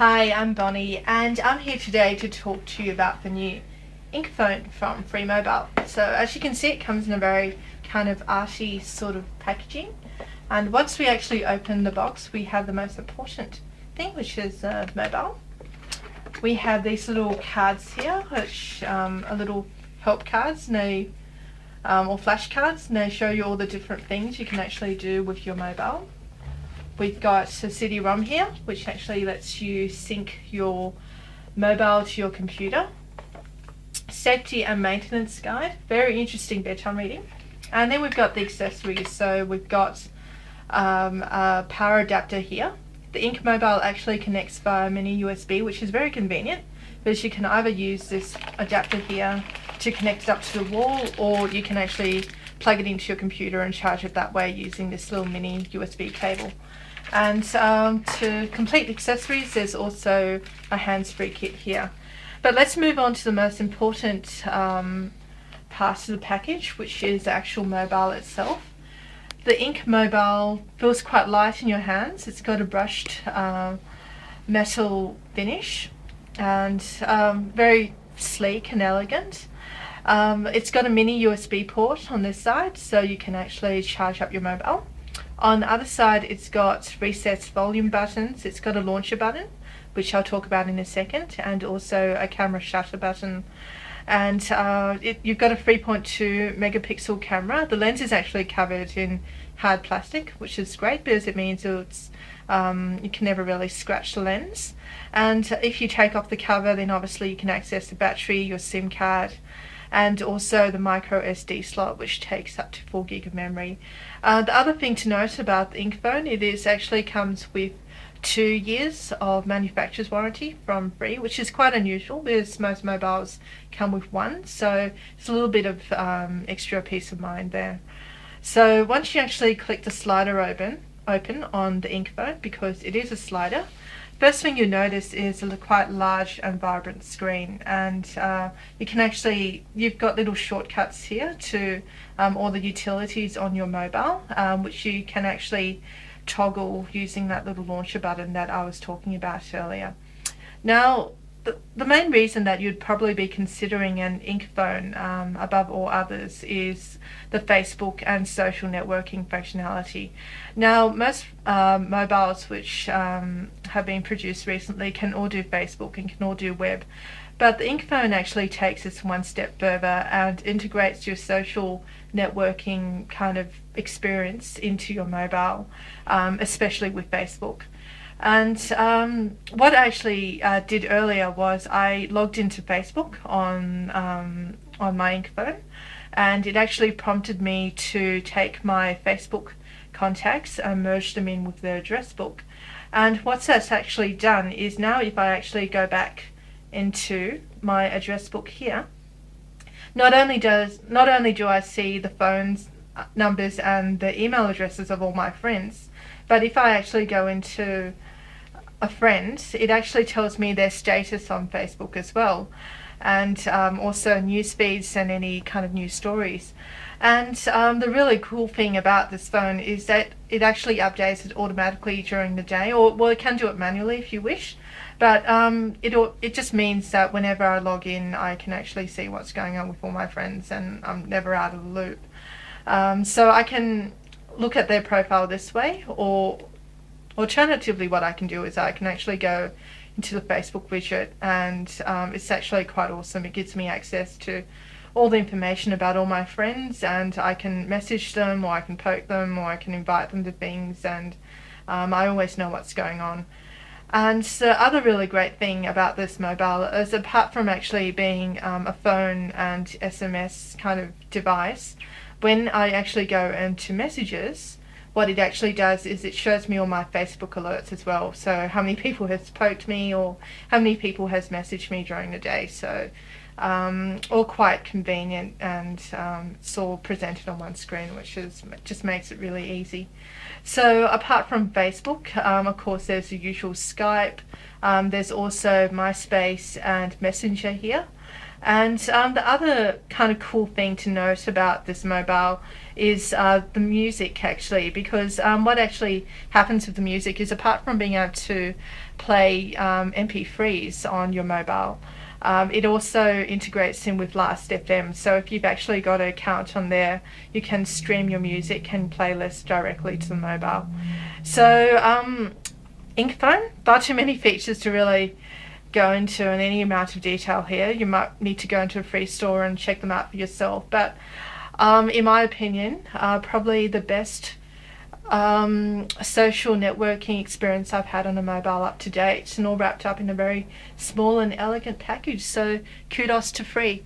Hi, I'm Bonnie and I'm here today to talk to you about the new INQ phone from INQ Mobile. So as you can see, it comes in a very kind of arty sort of packaging, and once we actually open the box we have the most important thing, which is mobile. We have these little cards here which are little help cards, and or flash cards, and they show you all the different things you can actually do with your mobile. We've got a CD-ROM here, which actually lets you sync your mobile to your computer. Safety and maintenance guide, very interesting bedtime reading. And then we've got the accessories. So we've got a power adapter here. The INQ Mobile actually connects via mini USB, which is very convenient, because you can either use this adapter here to connect it up to the wall, or you can actually plug it into your computer and charge it that way using this little mini USB cable. And to complete the accessories, there's also a hands-free kit here. But let's move on to the most important part of the package, which is the actual mobile itself. The INQ Mobile feels quite light in your hands. It's got a brushed metal finish and very sleek and elegant. It's got a mini USB port on this side, so you can actually charge up your mobile. On the other side, it's got reset volume buttons. It's got a launcher button, which I'll talk about in a second, and also a camera shutter button. And you've got a 3.2 megapixel camera. The lens is actually covered in hard plastic, which is great because it means it's you can never really scratch the lens. And if you take off the cover, then obviously you can access the battery, your SIM card, and also the micro SD slot, which takes up to 4 gig of memory. The other thing to note about the INQ phone, it actually comes with 2 years of manufacturer's warranty from INQ, which is quite unusual because most mobiles come with 1, so it's a little bit of extra peace of mind there. So once you actually click the slider open on the INQ phone, because it is a slider, first thing you notice is a quite large and vibrant screen, and you can actually, you've got little shortcuts here to all the utilities on your mobile, which you can actually toggle using that little launcher button that I was talking about earlier. Now, the main reason that you'd probably be considering an INQ phone above all others is the Facebook and social networking functionality. Now, most mobiles which have been produced recently can all do Facebook and can all do web, but the INQ phone actually takes this one step further and integrates your social networking kind of experience into your mobile, especially with Facebook. And what I actually did earlier was I logged into Facebook on my INQ phone, and it actually prompted me to take my Facebook contacts and merge them in with the address book. And what that's actually done is now if I actually go back into my address book here, not only do I see the phones numbers and the email addresses of all my friends, but if I actually go into a friend, it actually tells me their status on Facebook as well, and also news feeds and any kind of news stories. And the really cool thing about this phone is that it actually updates it automatically during the day, or well, it can do it manually if you wish, but it just means that whenever I log in, I can actually see what's going on with all my friends, and I'm never out of the loop. So I can look at their profile this way, or alternatively what I can do is I can actually go into the Facebook widget, and it's actually quite awesome. It gives me access to all the information about all my friends, and I can message them, or I can poke them, or I can invite them to things, and I always know what's going on. And the other really great thing about this mobile is, apart from actually being a phone and SMS kind of device, when I actually go into messages, what it actually does is it shows me all my Facebook alerts as well. So how many people has poked me, or how many people has messaged me during the day. So all quite convenient, and it's all presented on one screen, which just makes it really easy. So apart from Facebook, of course there's the usual Skype, there's also MySpace and Messenger here. And the other kind of cool thing to note about this mobile is the music, actually, because what actually happens with the music is, apart from being able to play MP3s on your mobile, it also integrates in with Last.fm. So if you've actually got an account on there, you can stream your music and playlists directly to the mobile. So INQ, far too many features to really go into in any amount of detail here. You might need to go into a free store and check them out for yourself. But in my opinion, probably the best social networking experience I've had on a mobile up to date, and all wrapped up in a very small and elegant package. So kudos to Free.